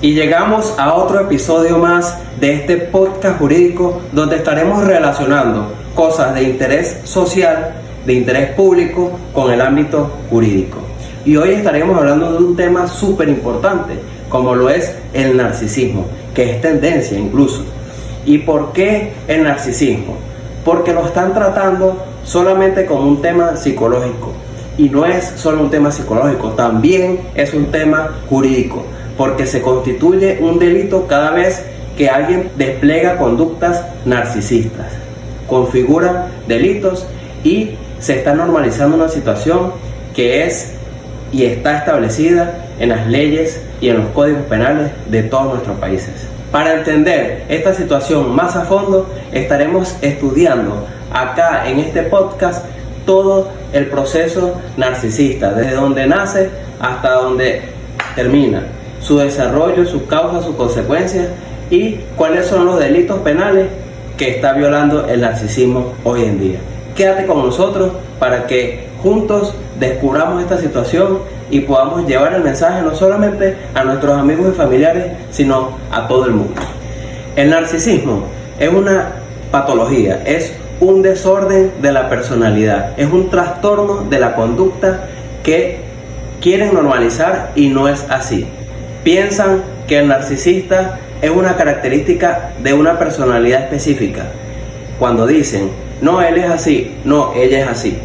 Y llegamos a otro episodio más de este podcast jurídico donde estaremos relacionando cosas de interés social, de interés público con el ámbito jurídico. Y hoy estaremos hablando de un tema súper importante, como lo es el narcisismo, que es tendencia incluso. ¿Y por qué el narcisismo? Porque lo están tratando solamente como un tema psicológico. Y no es solo un tema psicológico, también es un tema jurídico, porque se constituye un delito cada vez que alguien despliega conductas narcisistas, configura delitos y se está normalizando una situación que es y está establecida en las leyes y en los códigos penales de todos nuestros países. Para entender esta situación más a fondo, estaremos estudiando acá en este podcast todo el proceso narcisista, desde donde nace hasta donde termina, su desarrollo, sus causas, sus consecuencias y cuáles son los delitos penales que está violando el narcisismo hoy en día. Quédate con nosotros para que juntos descubramos esta situación y podamos llevar el mensaje no solamente a nuestros amigos y familiares, sino a todo el mundo. El narcisismo es una patología, es un desorden de la personalidad, es un trastorno de la conducta que quieren normalizar y no es así. Piensan que el narcisista es una característica de una personalidad específica. Cuando dicen, no, él es así, no, ella es así.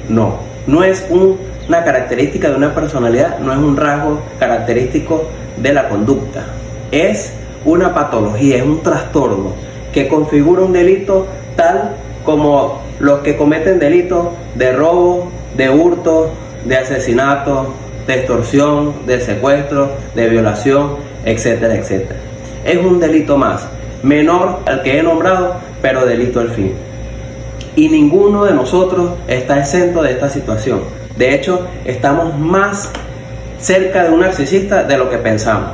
No es una característica de una personalidad, no es un rasgo característico de la conducta. Es una patología, es un trastorno que configura un delito tal como los que cometen delitos de robo, de hurto, de asesinato, de extorsión, de secuestro, de violación, etcétera, etcétera. Es un delito más, menor al que he nombrado, pero delito al fin. Y ninguno de nosotros está exento de esta situación. De hecho, estamos más cerca de un narcisista de lo que pensamos.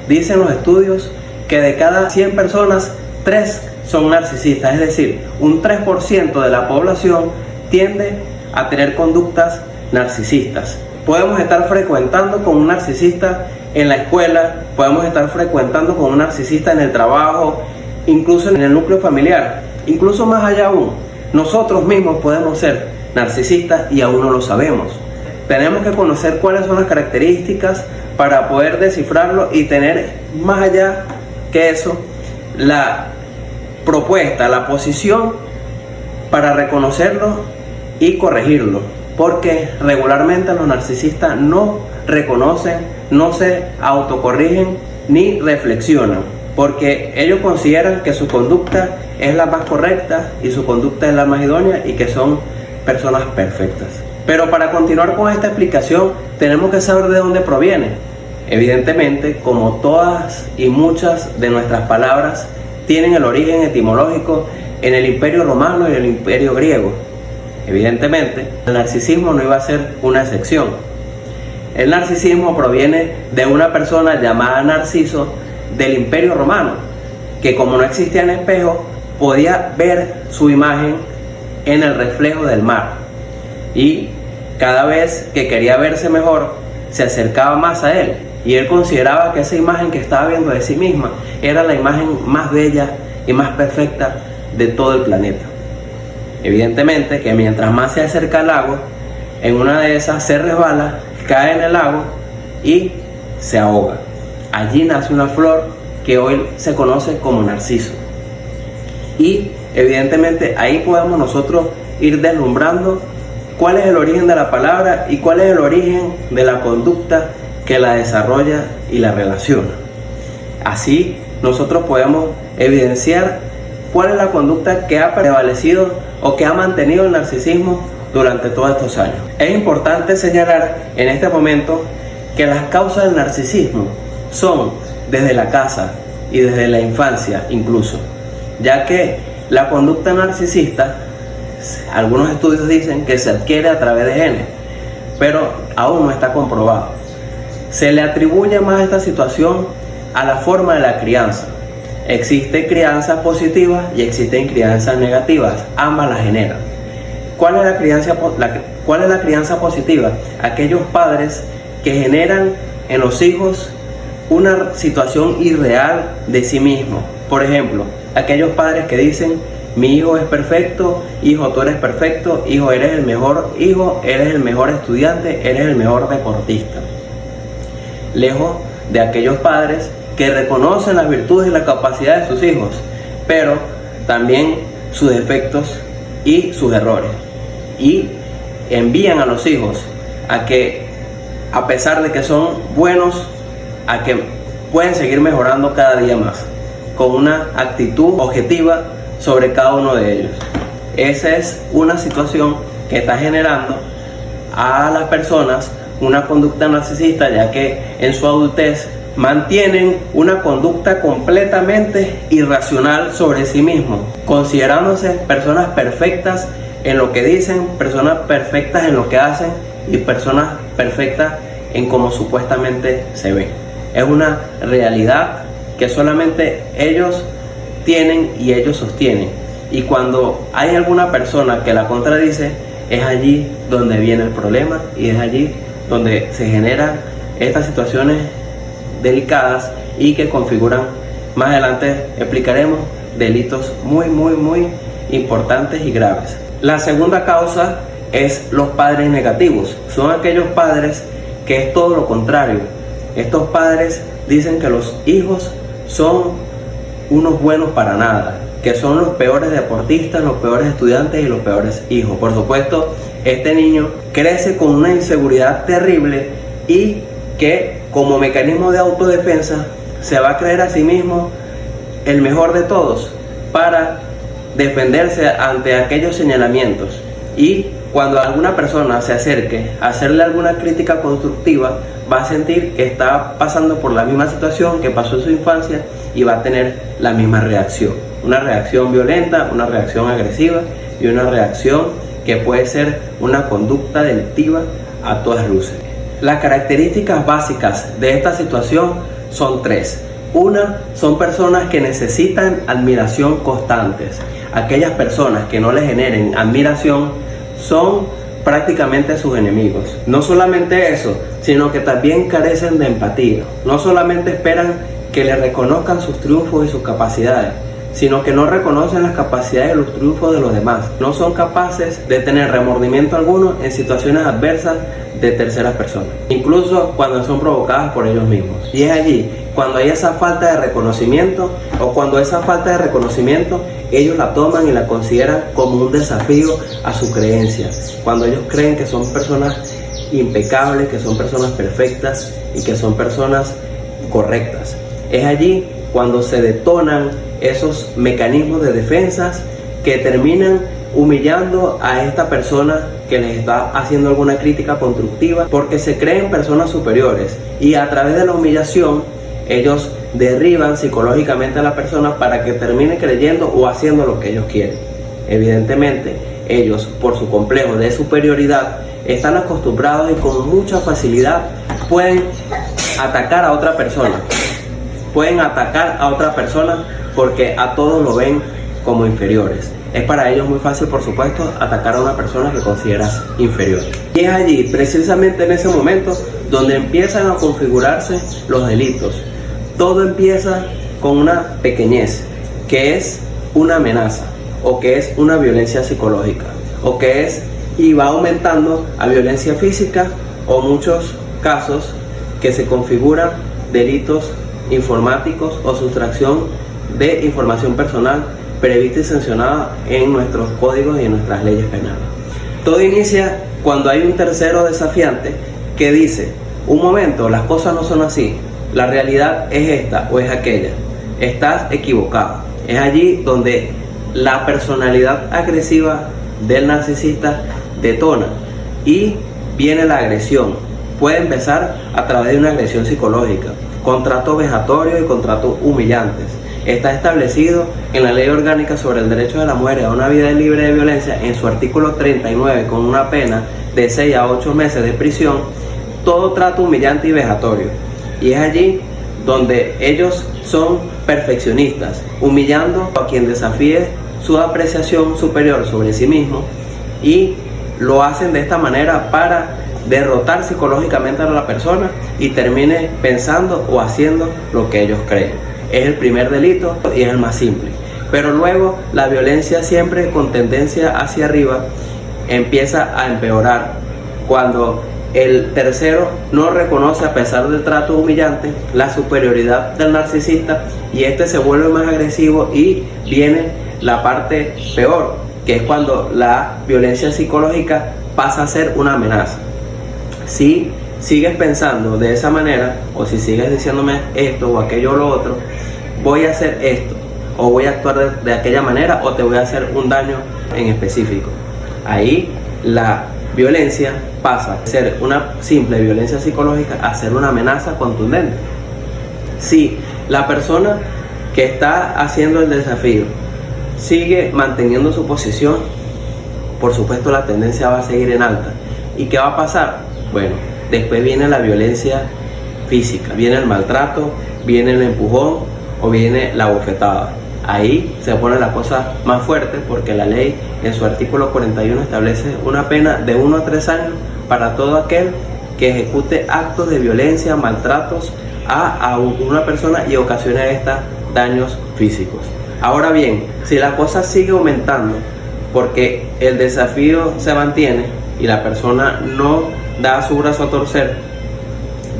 Dicen los estudios que de cada 100 personas, 3 son narcisistas, es decir, un 3% de la población tiende a tener conductas narcisistas. Podemos estar frecuentando con un narcisista en la escuela, podemos estar frecuentando con un narcisista en el trabajo, incluso en el núcleo familiar, incluso más allá aún. Nosotros mismos podemos ser narcisistas y aún no lo sabemos. Tenemos que conocer cuáles son las características para poder descifrarlo y tener más allá que eso la propuesta, la posición para reconocerlo y corregirlo, porque regularmente los narcisistas no reconocen, no se autocorrigen ni reflexionan, porque ellos consideran que su conducta es la más correcta y su conducta es la más idónea y que son personas perfectas. Pero para continuar con esta explicación tenemos que saber de dónde proviene. Evidentemente, como todas y muchas de nuestras palabras tienen el origen etimológico en el Imperio Romano y el Imperio Griego. Evidentemente, el narcisismo no iba a ser una excepción. El narcisismo proviene de una persona llamada Narciso del Imperio Romano, que como no existían espejos, podía ver su imagen en el reflejo del mar. Y cada vez que quería verse mejor, se acercaba más a él. Y él consideraba que esa imagen que estaba viendo de sí misma era la imagen más bella y más perfecta de todo el planeta. Evidentemente que mientras más se acerca al lago, en una de esas se resbala, cae en el lago y se ahoga. Allí nace una flor que hoy se conoce como narciso. Y evidentemente ahí podemos nosotros ir deslumbrando cuál es el origen de la palabra y cuál es el origen de la conducta que la desarrolla y la relaciona. Así nosotros podemos evidenciar cuál es la conducta que ha prevalecido o que ha mantenido el narcisismo durante todos estos años. Es importante señalar en este momento que las causas del narcisismo son desde la casa y desde la infancia incluso, ya que la conducta narcisista, algunos estudios dicen que se adquiere a través de genes, pero aún no está comprobado. Se le atribuye más esta situación a la forma de la crianza. Existen crianzas positivas y existen crianzas negativas, ambas las generan. ¿Cuál es la crianza positiva? Aquellos padres que generan en los hijos una situación irreal de sí mismo. Por ejemplo, aquellos padres que dicen: mi hijo es perfecto, hijo tú eres perfecto, hijo eres el mejor hijo, eres el mejor estudiante, eres el mejor deportista. Lejos de aquellos padres que reconocen las virtudes y la capacidad de sus hijos, pero también sus defectos y sus errores, y envían a los hijos a que, a pesar de que son buenos, a que pueden seguir mejorando cada día más, con una actitud objetiva sobre cada uno de ellos. Esa es una situación que está generando a las personas una conducta narcisista, ya que en su adultez mantienen una conducta completamente irracional sobre sí mismos, considerándose personas perfectas en lo que dicen, personas perfectas en lo que hacen y personas perfectas en cómo supuestamente se ven. Es una realidad que solamente ellos tienen y ellos sostienen, y cuando hay alguna persona que la contradice, es allí donde viene el problema y es allí donde se generan estas situaciones delicadas y que configuran, más adelante explicaremos, delitos muy importantes y graves. La segunda causa es los padres negativos. Son aquellos padres que es todo lo contrario. Estos padres dicen que los hijos son unos buenos para nada, que son los peores deportistas, los peores estudiantes y los peores hijos. Por supuesto, este niño crece con una inseguridad terrible y que como mecanismo de autodefensa se va a creer a sí mismo el mejor de todos para defenderse ante aquellos señalamientos. Y cuando alguna persona se acerque a hacerle alguna crítica constructiva, va a sentir que está pasando por la misma situación que pasó en su infancia y va a tener la misma reacción. Una reacción violenta, una reacción agresiva y una reacción que puede ser una conducta delictiva a todas luces. Las características básicas de esta situación son tres. Una, son personas que necesitan admiración constantes. Aquellas personas que no les generen admiración son prácticamente sus enemigos. No solamente eso, sino que también carecen de empatía. No solamente esperan que les reconozcan sus triunfos y sus capacidades, sino que no reconocen las capacidades y los triunfos de los demás. No son capaces de tener remordimiento alguno en situaciones adversas de terceras personas, incluso cuando son provocadas por ellos mismos. Y es allí cuando hay esa falta de reconocimiento, o cuando esa falta de reconocimiento ellos la toman y la consideran como un desafío a su creencia, cuando ellos creen que son personas impecables, que son personas perfectas y que son personas correctas. Es allí cuando se detonan esos mecanismos de defensas que terminan humillando a esta persona que les está haciendo alguna crítica constructiva, porque se creen personas superiores y a través de la humillación ellos derriban psicológicamente a la persona para que termine creyendo o haciendo lo que ellos quieren. Evidentemente ellos, por su complejo de superioridad, están acostumbrados y con mucha facilidad pueden atacar a otra persona. Pueden atacar a otra persona porque a todos lo ven como inferiores. Es para ellos muy fácil, por supuesto, atacar a una persona que consideras inferior. Y es allí, precisamente en ese momento, donde empiezan a configurarse los delitos. Todo empieza con una pequeñez, que es una amenaza, o que es una violencia psicológica, o que es y va aumentando a violencia física, o muchos casos que se configuran delitos informáticos o sustracción de información personal prevista y sancionada en nuestros códigos y en nuestras leyes penales. Todo inicia cuando hay un tercero desafiante que dice: un momento, las cosas no son así, la realidad es esta o es aquella, estás equivocado. Es allí donde la personalidad agresiva del narcisista detona y viene la agresión. Puede empezar a través de una agresión psicológica, con tratos vejatorios y con tratos humillantes. Está establecido en la Ley Orgánica sobre el Derecho de la Mujer a una vida libre de violencia, en su artículo 39, con una pena de 6 a 8 meses de prisión, todo trato humillante y vejatorio. Y es allí donde ellos son perfeccionistas, humillando a quien desafíe su apreciación superior sobre sí mismo, y lo hacen de esta manera para derrotar psicológicamente a la persona y termine pensando o haciendo lo que ellos creen. Es el primer delito y es el más simple. Pero luego la violencia, siempre con tendencia hacia arriba, empieza a empeorar cuando el tercero no reconoce, a pesar del trato humillante, la superioridad del narcisista, y este se vuelve más agresivo, y viene la parte peor, que es cuando la violencia psicológica pasa a ser una amenaza. Si sigues pensando de esa manera, o si sigues diciéndome esto o aquello o lo otro, voy a hacer esto, o voy a actuar de aquella manera, o te voy a hacer un daño en específico. Ahí la violencia pasa de ser una simple violencia psicológica a ser una amenaza contundente. Si la persona que está haciendo el desafío sigue manteniendo su posición, por supuesto la tendencia va a seguir en alta. ¿Y qué va a pasar? Bueno, después viene la violencia física, viene el maltrato, viene el empujón o viene la bofetada. Ahí se pone la cosa más fuerte, porque la ley en su artículo 41 establece una pena de 1 a 3 años para todo aquel que ejecute actos de violencia, maltratos a una persona y ocasione a esta daños físicos. Ahora bien, si la cosa sigue aumentando porque el desafío se mantiene y la persona no da su brazo a torcer,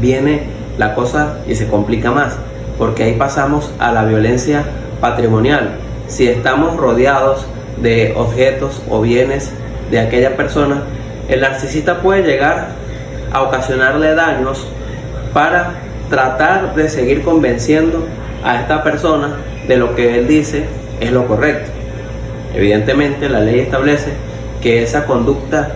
viene la cosa y se complica más, porque ahí pasamos a la violencia patrimonial. Si estamos rodeados de objetos o bienes de aquella persona, el narcisista puede llegar a ocasionarle daños para tratar de seguir convenciendo a esta persona de lo que él dice es lo correcto. Evidentemente la ley establece que esa conducta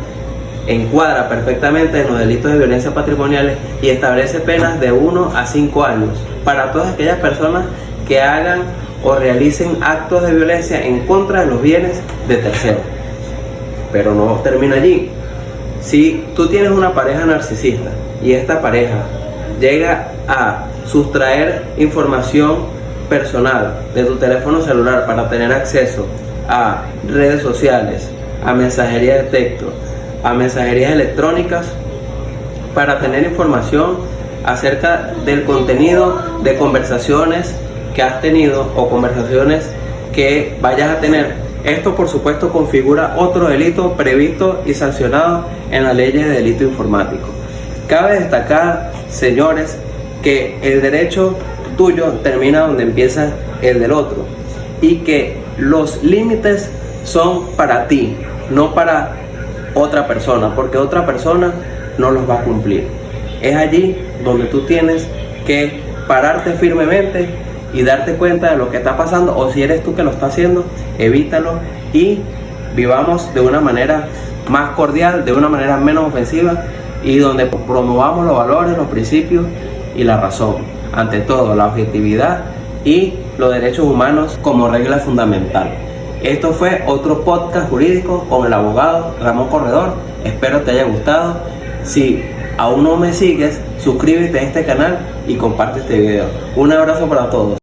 encuadra perfectamente en los delitos de violencia patrimoniales y establece penas de 1 a 5 años para todas aquellas personas que hagan o realicen actos de violencia en contra de los bienes de terceros. Pero no termina allí. Si tú tienes una pareja narcisista y esta pareja llega a sustraer información personal de tu teléfono celular para tener acceso a redes sociales, a mensajería de texto, a mensajerías electrónicas, para tener información acerca del contenido de conversaciones que has tenido o conversaciones que vayas a tener, esto por supuesto configura otro delito previsto y sancionado en la ley de delito informático. Cabe destacar, señores, que el derecho tuyo termina donde empieza el del otro, y que los límites son para ti, no para otra persona, porque otra persona no los va a cumplir. Es allí donde tú tienes que pararte firmemente y darte cuenta de lo que está pasando, o si eres tú que lo está haciendo, evítalo y vivamos de una manera más cordial, de una manera menos ofensiva, y donde promovamos los valores, los principios y la razón. Ante todo, la objetividad y los derechos humanos como regla fundamental. Esto fue otro podcast jurídico con el abogado Ramón Corredor. Espero te haya gustado. Si aún no me sigues, suscríbete a este canal y comparte este video. Un abrazo para todos.